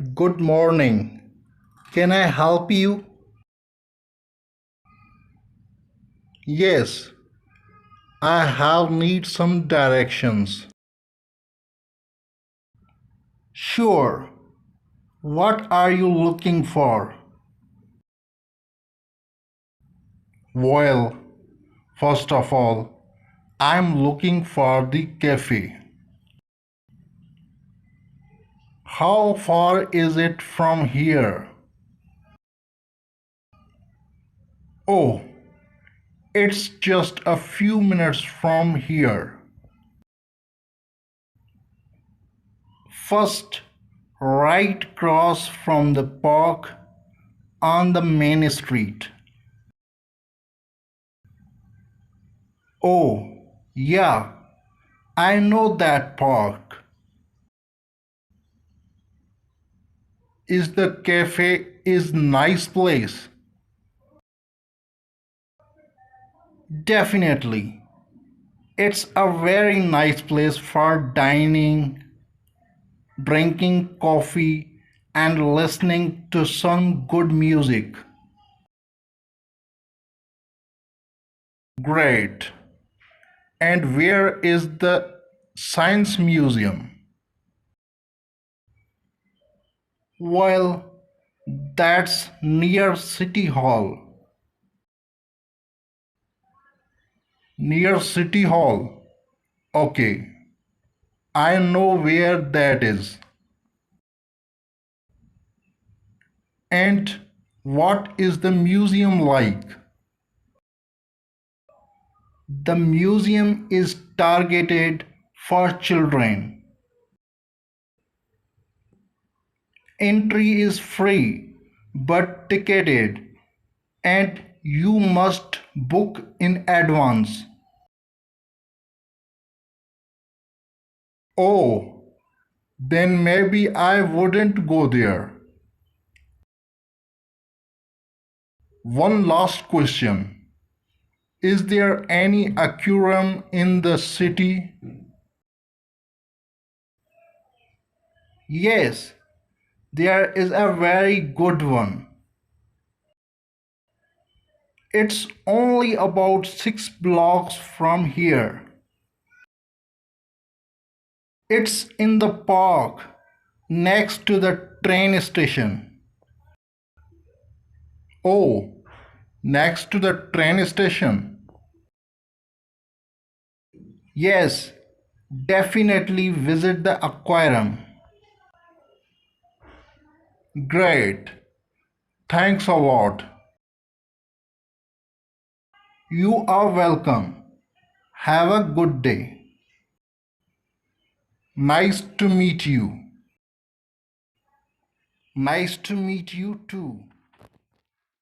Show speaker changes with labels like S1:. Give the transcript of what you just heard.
S1: Good morning. Can I help you? Yes, I have need some directions. Sure. What are you looking for? Well, first of all, I'm looking for the cafe. How far is it from here? Oh, it's just a few minutes from here. First, right across from the park on the main street. Oh, yeah, I know that park. Is the cafe is nice place? Definitely. It's a very nice place for dining, drinking coffee, and listening to some good music. Great. And where is the Science Museum? Well, that's near City Hall. Near City Hall. Okay, I know where that is. And what is the museum like? The museum is targeted for children. Entry is free but ticketed, and you must book in advance. Oh, then maybe I wouldn't go there. One last question. Is there any aquarium in the city? Yes, there is a very good one. It's only about 6 blocks from here. It's in the park next to the train station. Oh, next to the train station? Yes, definitely visit the aquarium. Great. Thanks a lot. You are welcome. Have a good day. Nice to meet you. Nice to meet you too.